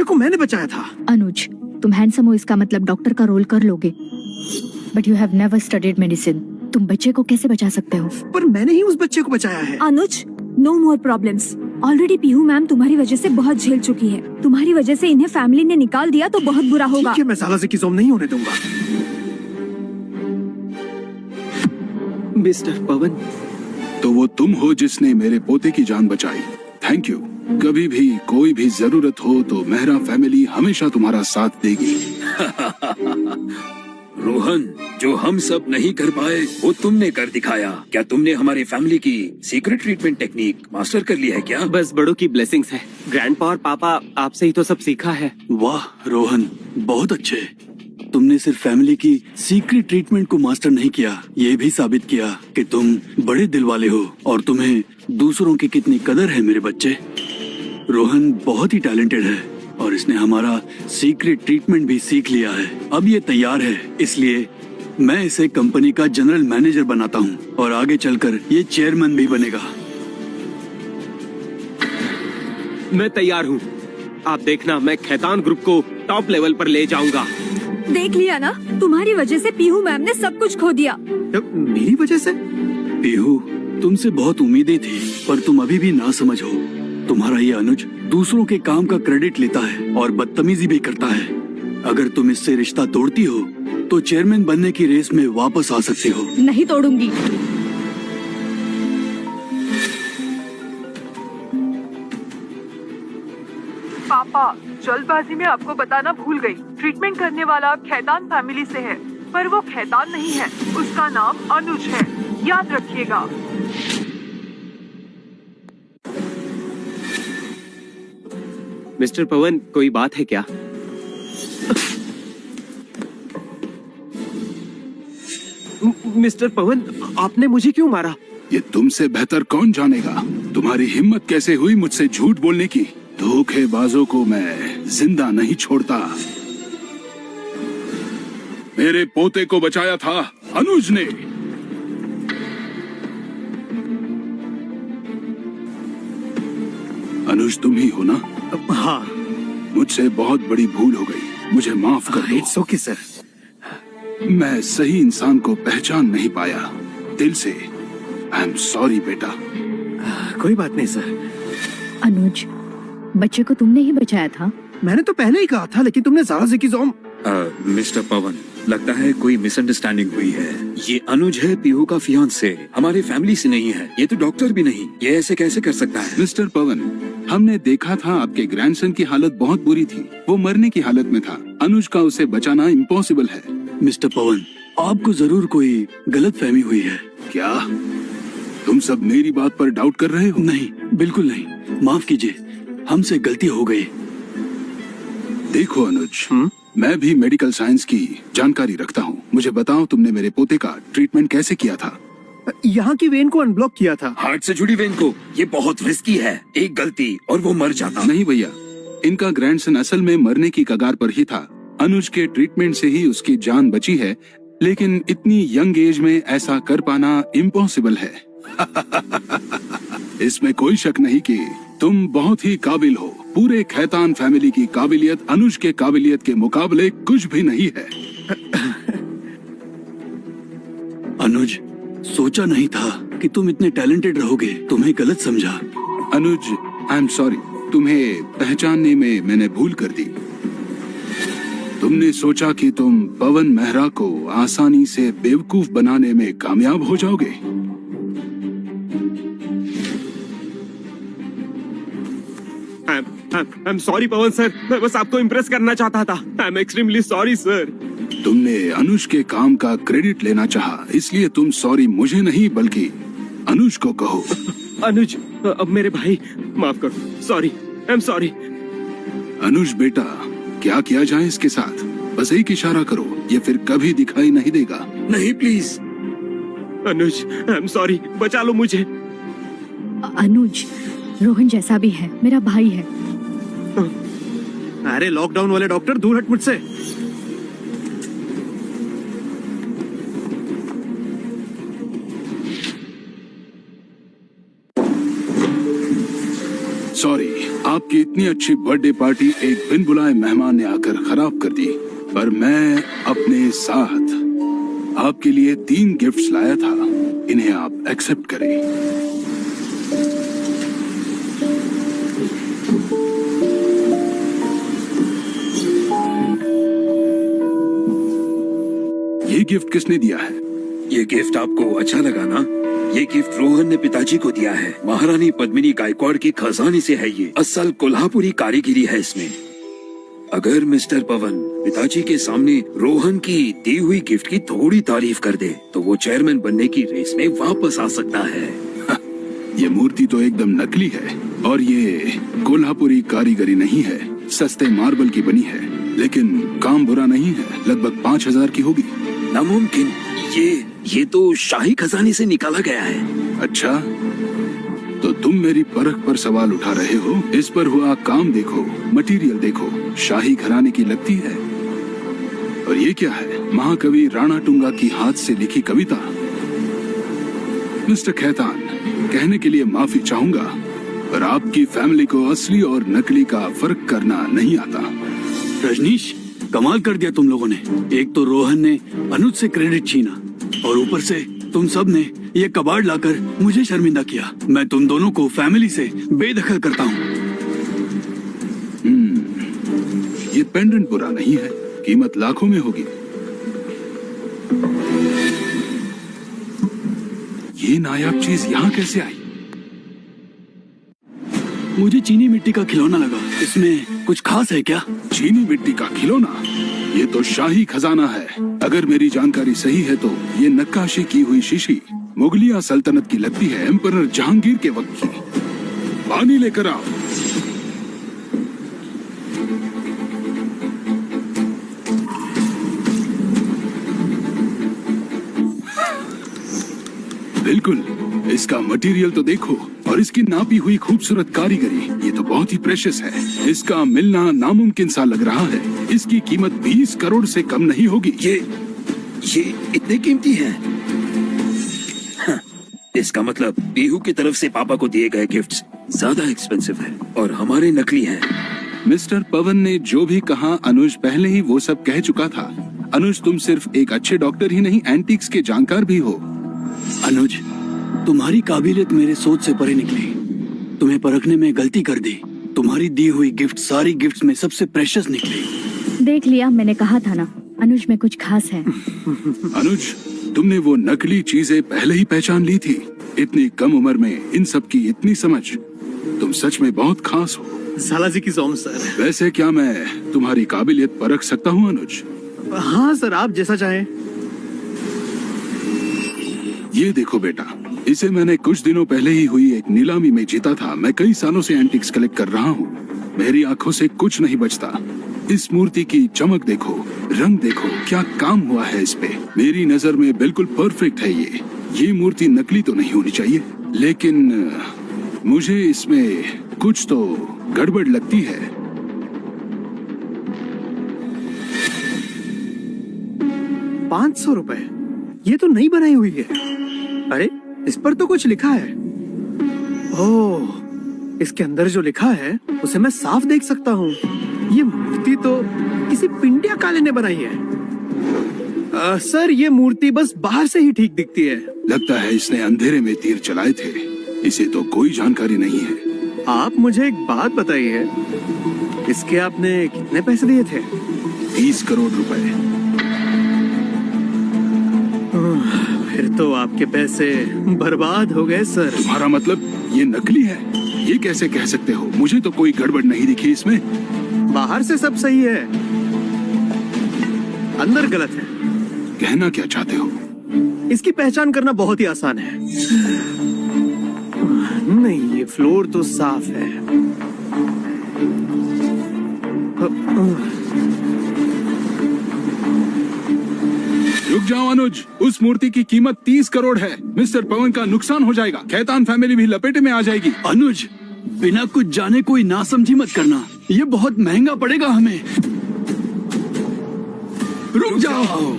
बच्चे को मैंने बचाया था। अनुज, तुम हैंडसम हो इसका मतलब डॉक्टर का रोल कर लोगे, but you have never studied medicine. तुम बच्चे को कैसे बचा सकते हो? पर मैंने ही उस बच्चे को बचाया है। Anuj, no more problems. Already Pihu ma'am तुम्हारी वजह से बहुत झेल चुकी है। तुम्हारी वजह से इन्हें फैमिली ने निकाल दिया तो बहुत बुरा होगा। ठीक है, मैं साला से किसोम नहीं होने दूंगा। मिस्टर पवन, तो वो तुम हो जिसने मेरे पोते की जान बचाई। Thank you. कभी भी कोई भी जरूरत हो तो मेहरा फैमिली हमेशा तुम्हारा साथ देगी। रोहन, जो हम सब नहीं कर पाए वो तुमने कर दिखाया। क्या तुमने हमारी फैमिली की सीक्रेट ट्रीटमेंट टेक्निक मास्टर कर ली है क्या? बस बड़ों की ब्लेसिंग्स है। ग्रैंडपा और पापा आपसे ही तो सब सीखा है। वाह रोहन, बहुत अच्छे। तुमने सिर्फ फैमिली की सीक्रेट ट्रीटमेंट को मास्टर नहीं किया, ये भी साबित किया कि तुम बड़े दिल वाले हो और तुम्हें दूसरों की कितनी कदर है मेरे बच्चे। रोहन बहुत ही टैलेंटेड है और इसने हमारा सीक्रेट ट्रीटमेंट भी सीख लिया है। अब ये तैयार है, इसलिए मैं इसे कंपनी का जनरल मैनेजर बनाता हूँ और आगे चलकर ये चेयरमैन भी बनेगा। मैं तैयार हूँ। आप देखना, मैं खैतान ग्रुप को टॉप लेवल पर ले जाऊंगा। देख लिया ना, तुम्हारी वजह से पीहू मैम ने सब कुछ खो दिया। मेरी वजह से? पीहू, तुमसे बहुत उम्मीदें थी पर तुम अभी भी ना समझ हो। तुम्हारा ये अनुज दूसरों के काम का क्रेडिट लेता है और बदतमीजी भी करता है। अगर तुम इससे रिश्ता तोड़ती हो तो चेयरमैन बनने की रेस में वापस आ सकती हो। नहीं तोड़ूंगी। पापा, जल्दबाजी में आपको बताना भूल गई। ट्रीटमेंट करने वाला खैतान फैमिली से है, पर वो खैतान नहीं है, उसका नाम अनुज है, याद रखिएगा। मिस्टर पवन, कोई बात है क्या? मिस्टर पवन, आपने मुझे क्यों मारा? ये तुमसे बेहतर कौन जानेगा। तुम्हारी हिम्मत कैसे हुई मुझसे झूठ बोलने की। धोखेबाजों को मैं जिंदा नहीं छोड़ता। मेरे पोते को बचाया था अनुज ने। अनुज तुम ही हो ना? हाँ। मुझसे बहुत बड़ी भूल हो गई, मुझे माफ कर दो। It's okay sir. मैं सही इंसान को पहचान नहीं पाया। दिल से आई एम सॉरी बेटा। कोई बात नहीं सर। अनुज, बच्चे को तुमने ही बचाया था। मैंने तो पहले ही कहा था, लेकिन तुमने ज़रा से किसोम। मिस्टर पवन, लगता है कोई मिसअंडरस्टैंडिंग हुई है। ये अनुज है पीहू का फियांसे, हमारे फैमिली से नहीं है। ये तो डॉक्टर भी नहीं, ये ऐसे कैसे कर सकता है? मिस्टर पवन, हमने देखा था आपके ग्रैंडसन की हालत बहुत बुरी थी, वो मरने की हालत में था। अनुज का उसे बचाना इम्पॉसिबल है। मिस्टर पवन, आपको जरूर कोई गलत फहमी हुई है। क्या तुम सब मेरी बात पर डाउट कर रहे हो? नहीं, बिल्कुल नहीं। माफ कीजिए, हमसे गलती हो गई। देखो अनुज, मैं भी मेडिकल साइंस की जानकारी रखता हूँ। मुझे बताओ, तुमने मेरे पोते का ट्रीटमेंट कैसे किया था? यहाँ की वेन को अनब्लॉक किया था। हार्ट से जुड़ी वेन को। ये बहुत रिस्की है, एक गलती और वो मर जाता। नहीं भैया, इनका ग्रैंडसन असल में मरने की कगार पर ही था। अनुज के ट्रीटमेंट से ही उसकी जान बची है, लेकिन इतनी यंग एज में ऐसा कर पाना इम्पॉसिबल है। इसमें कोई शक नहीं कि तुम बहुत ही काबिल हो। पूरे खैतान फैमिली की काबिलियत अनुज के काबिलियत के मुकाबले कुछ भी नहीं है। अनुज, सोचा नहीं था कि तुम इतने टैलेंटेड रहोगे। तुम्हें गलत समझा। अनुज, आई एम सॉरी। तुम्हें पहचानने में मैंने भूल कर दी। तुमने सोचा कि तुम पवन मेहरा को आसानी से बेवकूफ बनाने में कामयाब हो जाओगे। I'm sorry पवन सर, मैं बस आपको इम्प्रेस करना चाहता था। I'm extremely sorry sir. तुमने अनुज के काम का क्रेडिट लेना चाहा, इसलिए तुम सॉरी मुझे नहीं बल्कि अनुज को कहो। अनुज, अब मेरे भाई, माफ करो। Sorry, I'm sorry। अनुज बेटा, क्या किया जाए इसके साथ? बस एक इशारा करो, ये फिर कभी दिखाई नहीं देगा। नहीं प्लीज। अनुज, I'm sorry, बचा लो मुझे। अनुज, रोहन जैसा भी है, मेरा भाई है। अरे लॉकडाउन वाले डॉक्टर, दूर हट मुझसे। सॉरी, आपकी इतनी अच्छी बर्थडे पार्टी एक बिन बुलाए मेहमान ने आकर खराब कर दी। पर मैं अपने साथ आपके लिए 3 गिफ्ट्स लाया था, इन्हें आप एक्सेप्ट करें। ये गिफ्ट किसने दिया है? ये गिफ्ट आपको अच्छा लगा ना? ये गिफ्ट रोहन ने पिताजी को दिया है। महारानी पद्मिनी गायकवाड़ की खजाने से है ये। असल कोल्हापुरी कारीगिरी है इसमें। अगर मिस्टर पवन पिताजी के सामने रोहन की दी हुई गिफ्ट की थोड़ी तारीफ कर दे तो वो चेयरमैन बनने की रेस में वापस आ सकता है। ये मूर्ति तो एकदम नकली है और ये कोल्हापुरी कारीगरी नहीं है, सस्ते मार्बल की बनी है। लेकिन काम बुरा नहीं है, लगभग 5000 की होगी। नामुमकिन, ये तो शाही खजाने से निकाला गया है। अच्छा, तो तुम मेरी परख पर सवाल उठा रहे हो? इस पर हुआ काम देखो, मटेरियल देखो, शाही घराने की लगती है। और ये क्या है? महाकवि राणा टुंगा की हाथ से लिखी कविता। मिस्टर खैतान, कहने के लिए माफी चाहूंगा, पर आपकी फैमिली को असली और नकली का फर्क करना नहीं आता। रजनीश, कमाल कर दिया तुम लोगों ने। एक तो रोहन ने अनुज से क्रेडिट छीना और ऊपर से तुम सब ने ये कबाड़ लाकर मुझे शर्मिंदा किया। मैं तुम दोनों को फैमिली से बेदखल करता हूँ। ये पेंडेंट बुरा नहीं है, कीमत लाखों में होगी। ये नायाब चीज यहाँ कैसे आई? मुझे चीनी मिट्टी का खिलौना लगा। इसमें कुछ खास है क्या? चीनी मिट्टी का खिलौना? ये तो शाही खजाना है। अगर मेरी जानकारी सही है तो ये नक्काशी की हुई शीशी मुगलिया सल्तनत की लगती है, एम्परर जहांगीर के वक्त की। पानी लेकर आओ। बिल्कुल, इसका मटेरियल तो देखो और इसकी नापी हुई खूबसूरत कारीगरी, ये तो बहुत ही प्रेशियस है। इसका मिलना नामुमकिन सा लग रहा है। इसकी कीमत 20 करोड़ से कम नहीं होगी। ये इतने कीमती है? हाँ, इसका मतलब पीहू की तरफ से पापा को दिए गए गिफ्ट्स ज्यादा एक्सपेंसिव है और हमारे नकली हैं। मिस्टर पवन ने जो भी कहा अनुज पहले ही वो सब कह चुका था। अनुज, तुम सिर्फ एक अच्छे डॉक्टर ही नहीं, एंटीक्स के जानकार भी हो। अनुज, तुम्हारी काबिलियत मेरे सोच से परे निकली। तुम्हें परखने में गलती कर दी। तुम्हारी दी हुई गिफ्ट सारी गिफ्ट्स में सबसे प्रेशियस निकली। देख लिया, मैंने कहा था ना, अनुज में कुछ खास है। अनुज, तुमने वो नकली चीजें पहले ही पहचान ली थी। इतनी कम उम्र में इन सब की इतनी समझ, तुम सच में बहुत खास हो। सालाजी की सोम सर। वैसे क्या मैं तुम्हारी काबिलियत परख सकता हूँ अनुज? हाँ सर, आप जैसा चाहें। ये देखो बेटा, इसे मैंने कुछ दिनों पहले ही हुई एक नीलामी में जीता था। मैं कई सालों से एंटिक्स कलेक्ट कर रहा हूँ। मेरी आंखों से कुछ नहीं बचता। इस मूर्ति की चमक देखो, रंग देखो, क्या काम हुआ है इस पे। मेरी नजर में बिल्कुल परफेक्ट है ये मूर्ति नकली तो नहीं होनी चाहिए, लेकिन मुझे इसमें कुछ तो गड़बड़ लगती है। 500 रुपए? ये तो नई बनाई हुई है। अरे, इस पर तो कुछ लिखा है। ओह, इसके अंदर जो लिखा है उसे मैं साफ देख सकता हूँ। ये मूर्ति तो किसी पिंडिया काले ने बनाई है। सर, ये मूर्ति बस बाहर से ही ठीक दिखती है। लगता है इसने अंधेरे में तीर चलाए थे। इसे तो कोई जानकारी नहीं है। आप मुझे एक बात बताइए, इसके आपने कितने पैसे दिए थे? 30 करोड़ रुपए। फिर तो आपके पैसे बर्बाद हो गए सर। तुम्हारा मतलब ये नकली है? ये कैसे कह सकते हो? मुझे तो कोई गड़बड़ नहीं दिखी इसमें। बाहर से सब सही है, अंदर गलत है। कहना क्या चाहते हो? इसकी पहचान करना बहुत ही आसान है। नहीं, ये फ्लोर तो साफ है। रुक जाओ अनुज, उस मूर्ति की कीमत 30 करोड़ है। मिस्टर पवन का नुकसान हो जाएगा। खैतान फैमिली भी लपेटे में आ जाएगी। अनुज, बिना कुछ जाने कोई नासमझी मत करना। ये बहुत महंगा पड़ेगा हमें। रुक जाओ।